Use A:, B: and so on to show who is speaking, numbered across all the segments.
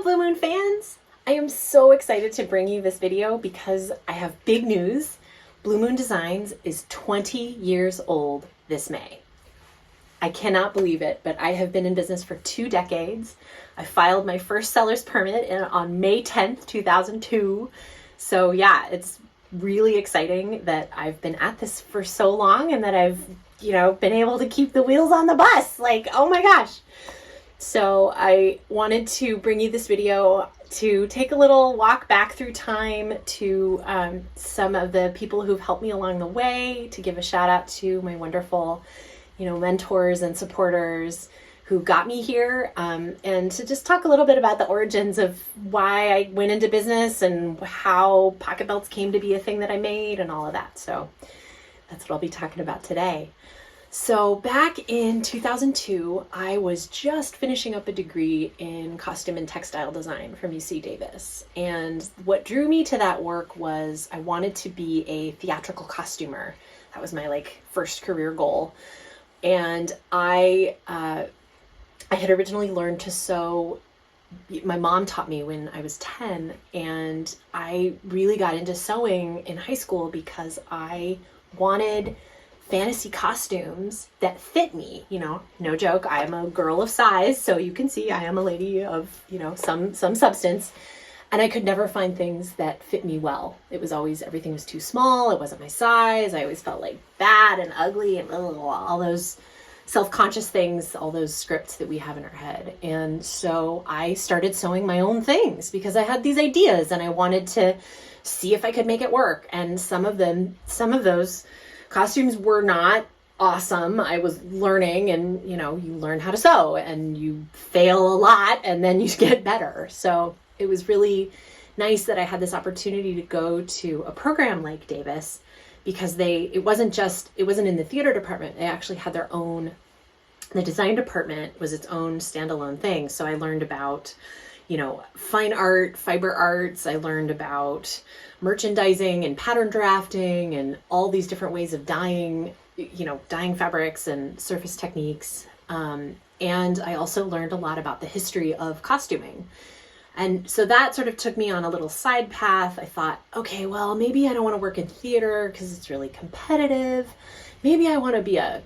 A: Hello, Blue Moon fans! I am so excited to bring you this video because I have big news. Blue Moon Designs is 20 years old this May. I cannot believe it, but I have been in business for 2 decades. I filed my first seller's permit on May 10th, 2002. So yeah, it's really exciting that I've been at this for so long and that I've, been able to keep the wheels on the bus. Like, oh my gosh. So I wanted to bring you this video to take a little walk back through time to some of the people who've helped me along the way, to give a shout out to my wonderful, mentors and supporters who got me here, and to just talk a little bit about the origins of why I went into business and how pocket belts came to be a thing that I made and all of that. So that's what I'll be talking about today. So back in 2002, I was just finishing up a degree in costume and textile design from UC Davis. And what drew me to that work was I wanted to be a theatrical costumer. That was my first career goal. And I had originally learned to sew. My mom taught me when I was 10, and I really got into sewing in high school because I wanted fantasy costumes that fit me. No joke, I am a girl of size, so you can see I am a lady of, some substance, and I could never find things that fit me well. It was always, everything was too small, it wasn't my size, I always felt bad and ugly and all those self-conscious things, all those scripts that we have in our head. And so I started sewing my own things because I had these ideas and I wanted to see if I could make it work. And some of those costumes were not awesome. I was learning, and you learn how to sew and you fail a lot and then you get better. So it was really nice that I had this opportunity to go to a program like Davis, because it wasn't in the theater department. They actually had their own, the design department was its own standalone thing. So I learned about, fine art, fiber arts. I learned about merchandising and pattern drafting and all these different ways of dyeing fabrics and surface techniques. And I also learned a lot about the history of costuming. And so that sort of took me on a little side path. I thought, okay, well, maybe I don't want to work in theater because it's really competitive. Maybe I want to be a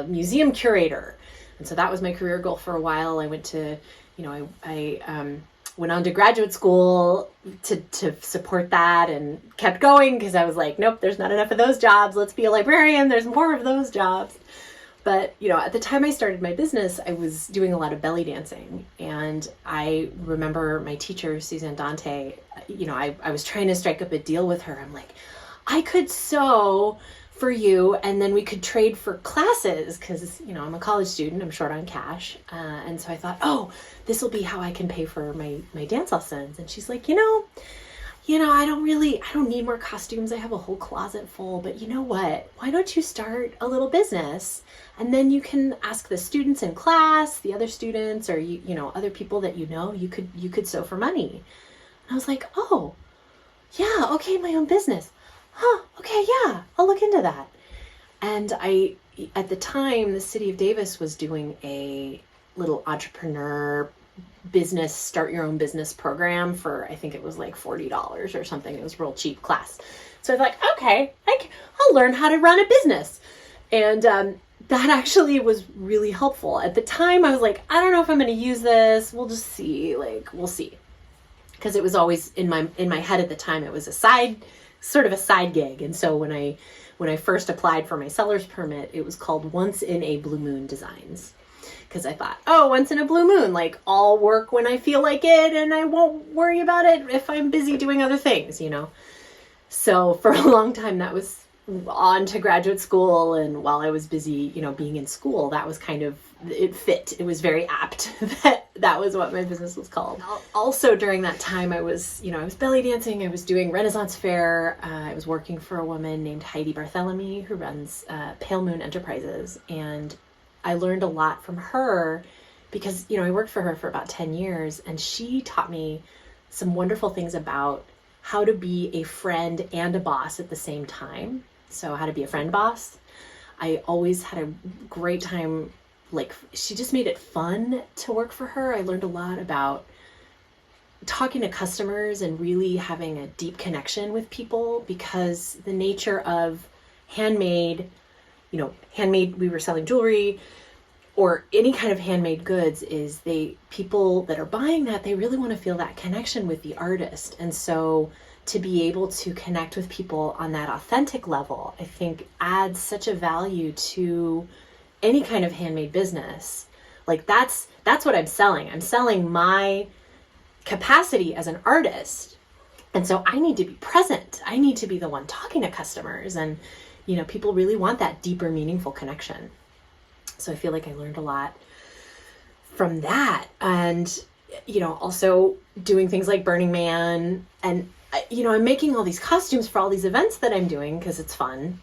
A: museum curator. And so that was my career goal for a while. I went to, I went on to graduate school to support that and kept going because I was like, nope, there's not enough of those jobs. Let's be a librarian. There's more of those jobs. But, at the time I started my business, I was doing a lot of belly dancing. And I remember my teacher, Suzanne Dante, I was trying to strike up a deal with her. I'm like, I could sew for you and then we could trade for classes because, I'm a college student, I'm short on cash. And so I thought, oh, this will be how I can pay for my dance lessons. And she's like, I don't need more costumes. I have a whole closet full, but you know what? Why don't you start a little business? And then you can ask the students in class, the other students, or other people that you could sew for money. And I was like, oh, yeah, okay, my own business. Huh, okay, yeah, I'll look into that. And at the time, the city of Davis was doing a little entrepreneur business, start your own business program for, I think it was $40 or something. It was a real cheap class. So I was like, okay, I'll learn how to run a business. And that actually was really helpful. At the time, I was like, I don't know if I'm going to use this. We'll just see, we'll see. Because it was always in my head at the time, it was a side gig. And so when I first applied for my seller's permit, it was called Once in a Blue Moon Designs. Because I thought, oh, once in a blue moon, I'll work when I feel like it and I won't worry about it if I'm busy doing other things, So for a long time, that was on to graduate school. And while I was busy, being in school, that was it fit. It was very apt that was what my business was called. Also during that time, I was belly dancing. I was doing Renaissance Fair. I was working for a woman named Heidi Barthélemy who runs Pale Moon Enterprises. And I learned a lot from her because, I worked for her for about 10 years, and she taught me some wonderful things about how to be a friend and a boss at the same time. So how to be a friend boss. I always had a great time. She just made it fun to work for her. I learned a lot about talking to customers and really having a deep connection with people, because the nature of handmade, we were selling jewelry or any kind of handmade goods, is people that are buying that, they really want to feel that connection with the artist. And so to be able to connect with people on that authentic level, I think adds such a value to any kind of handmade business. Like that's what I'm selling. I'm selling my capacity as an artist. And so I need to be present. I need to be the one talking to customers. And, people really want that deeper, meaningful connection. So I feel like I learned a lot from that. And, also doing things like Burning Man. And, I'm making all these costumes for all these events that I'm doing because it's fun.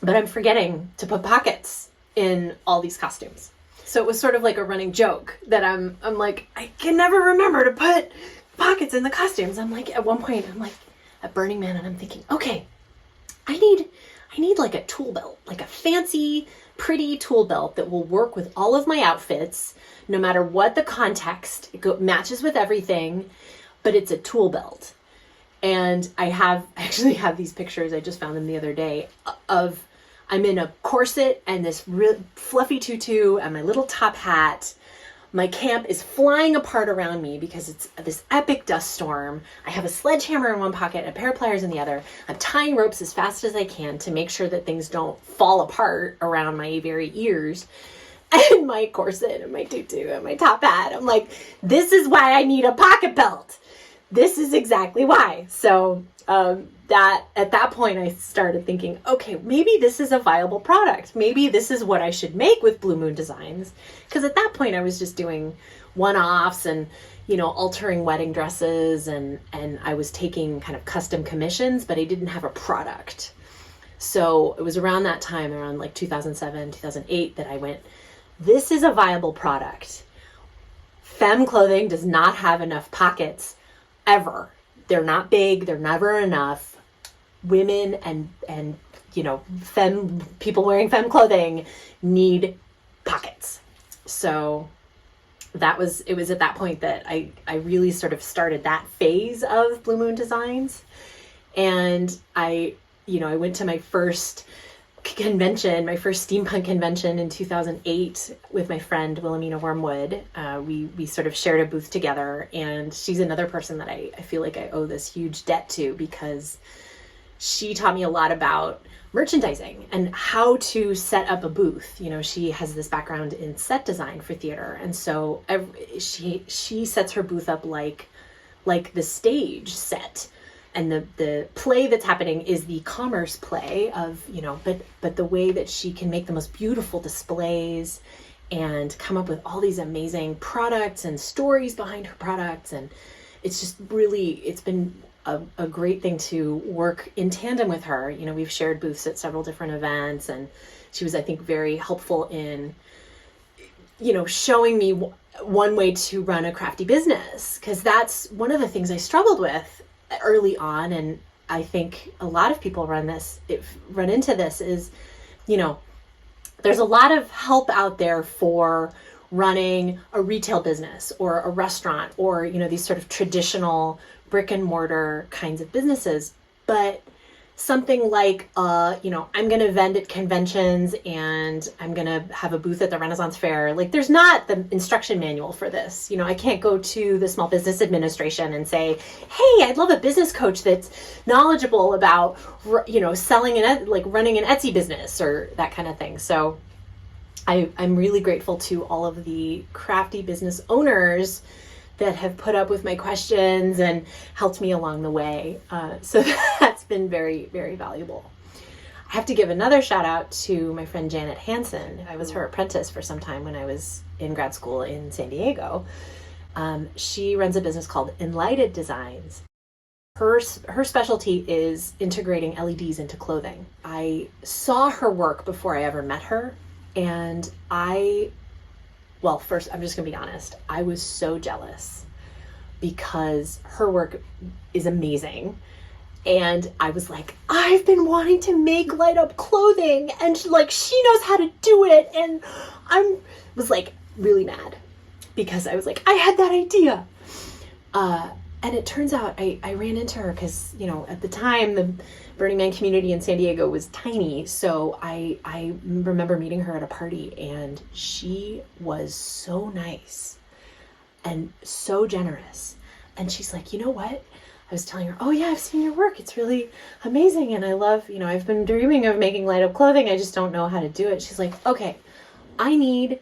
A: But I'm forgetting to put pockets in all these costumes. So it was sort of like a running joke that I'm like, I can never remember to put pockets in the costumes. I'm like, at one point, I'm like at Burning Man, and I'm thinking, okay, I need like a tool belt, like a fancy, pretty tool belt that will work with all of my outfits, no matter what the context. It matches with everything, but it's a tool belt. And I actually have these pictures, I just found them the other day, of I'm in a corset and this real fluffy tutu and my little top hat. My camp is flying apart around me because it's this epic dust storm. I have a sledgehammer in one pocket and a pair of pliers in the other. I'm tying ropes as fast as I can to make sure that things don't fall apart around my very ears. And my corset and my tutu and my top hat. I'm like, this is why I need a pocket belt. This is exactly why. So that at that point I started thinking, okay, maybe this is a viable product. Maybe this is what I should make with Blue Moon Designs. Because at that point I was just doing one-offs and, altering wedding dresses, and I was taking kind of custom commissions, but I didn't have a product. So it was around that time, around like 2007, 2008, that I went, this is a viable product. Femme clothing does not have enough pockets ever. They're not big. They're never enough. Women and femme people wearing femme clothing need pockets. So it was at that point that I really sort of started that phase of Blue Moon Designs. And I went to my first convention, my first steampunk convention in 2008 with my friend Wilhelmina Wormwood. We sort of shared a booth together, and she's another person that I feel like I owe this huge debt to, because she taught me a lot about merchandising and how to set up a booth. She has this background in set design for theater, and so she sets her booth up like the stage set. And the play that's happening is the commerce play of, but the way that she can make the most beautiful displays and come up with all these amazing products and stories behind her products. And it's just really, it's been a great thing to work in tandem with her. We've shared booths at several different events, and she was, I think, very helpful in, showing me one way to run a crafty business, because that's one of the things I struggled with early on. And I think a lot of people run into this is, there's a lot of help out there for running a retail business or a restaurant or, these sort of traditional brick and mortar kinds of businesses. But something like, I'm going to vend at conventions and I'm going to have a booth at the Renaissance Fair. Like, there's not the instruction manual for this. I can't go to the Small Business Administration and say, hey, I'd love a business coach that's knowledgeable about, selling and running an Etsy business or that kind of thing. So I'm really grateful to all of the crafty business owners that have put up with my questions and helped me along the way. So that's been very, very valuable. I have to give another shout out to my friend Janet Hansen. I was her apprentice for some time when I was in grad school in San Diego. She runs a business called Untitled Designs. Her specialty is integrating LEDs into clothing. I saw her work before I ever met her, and first, I'm just going to be honest. I was so jealous because her work is amazing. And I was like, I've been wanting to make light up clothing, and she knows how to do it. And I was like really mad because I was like, I had that idea. And it turns out I ran into her because, you know, at the time the Burning Man community in San Diego was tiny. So I remember meeting her at a party, and she was so nice and so generous. And she's like, you know what? I was telling her, oh yeah, I've seen your work. It's really amazing. And I love, you know, I've been dreaming of making light up clothing. I just don't know how to do it. She's like, okay, I need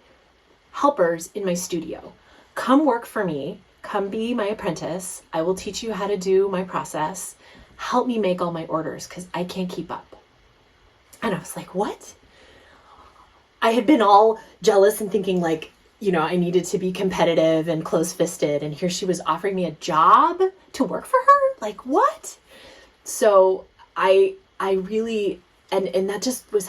A: helpers in my studio. Come work for me. Come be my apprentice. I will teach you how to do my process. Help me make all my orders because I can't keep up. And I was like, what? I had been all jealous and thinking like, you know, I needed to be competitive and close-fisted. And here she was offering me a job to work for her. Like, what? So I really, and that just was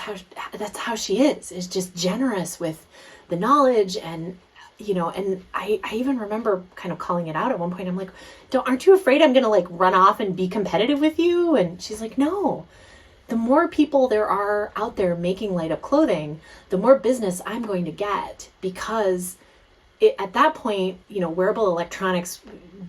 A: that's how she is just generous with the knowledge. And, you know, and I even remember kind of calling it out at one point. I'm like, aren't you afraid I'm going to like run off and be competitive with you? And she's like, no, the more people there are out there making light up clothing, the more business I'm going to get, because at that point, you know, wearable electronics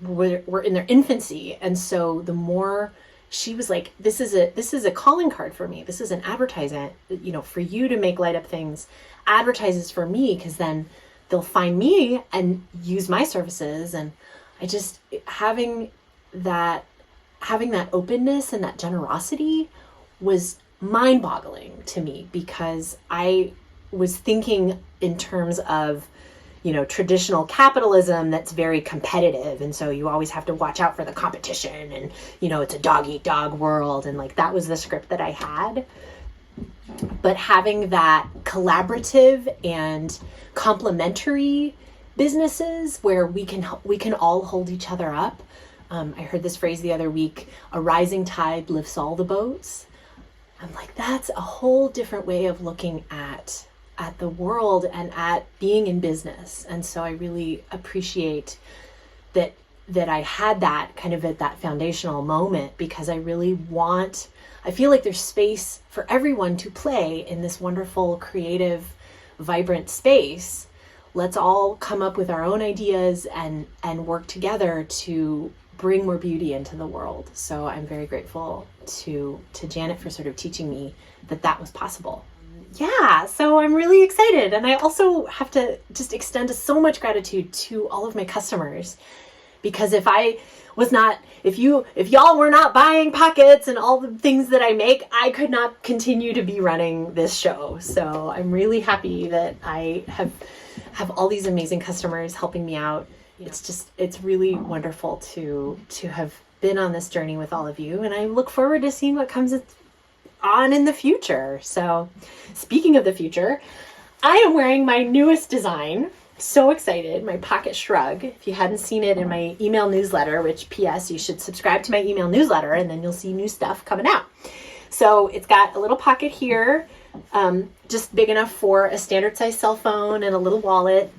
A: were in their infancy. And so the more she was like, this is a calling card for me. This is an advertisement, you know, for you to make light up things, advertises for me, because then they'll find me and use my services. And I just, having that openness and that generosity was mind-boggling to me, because I was thinking in terms of, you know, traditional capitalism that's very competitive. And so you always have to watch out for the competition, and, you know, it's a dog eat dog world. And like, that was the script that I had. But having that collaborative and complementary businesses where we can all hold each other up. I heard this phrase the other week, a rising tide lifts all the boats. I'm like, that's a whole different way of looking at the world and at being in business. And so I really appreciate that I had that kind of at that foundational moment, because I feel like there's space for everyone to play in this wonderful, creative, vibrant space. Let's all come up with our own ideas and work together to bring more beauty into the world. So I'm very grateful to Janet for sort of teaching me that was possible. Yeah, so I'm really excited. And I also have to just extend so much gratitude to all of my customers, because if y'all were not buying pockets and all the things that I make, I could not continue to be running this show. So I'm really happy that I have all these amazing customers helping me out. It's really wonderful to have been on this journey with all of you. And I look forward to seeing what comes on in the future. So speaking of the future, I am wearing my newest design. So excited, my pocket Shrug. If you hadn't seen it in my email newsletter, which PS, you should subscribe to my email newsletter, and then you'll see new stuff coming out. So it's got a little pocket here, just big enough for a standard size cell phone and a little wallet.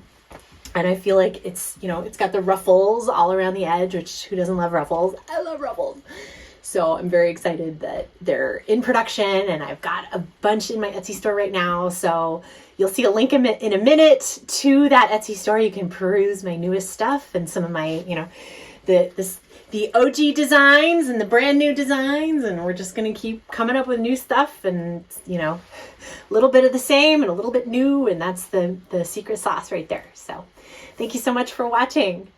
A: And I feel like it's got the ruffles all around the edge, which who doesn't love ruffles? I love ruffles. So I'm very excited that they're in production, and I've got a bunch in my Etsy store right now. So you'll see a link in a minute to that Etsy store. You can peruse my newest stuff and some of my, the OG designs and the brand new designs. And we're just going to keep coming up with new stuff, and, a little bit of the same and a little bit new. And that's the secret sauce right there. So thank you so much for watching.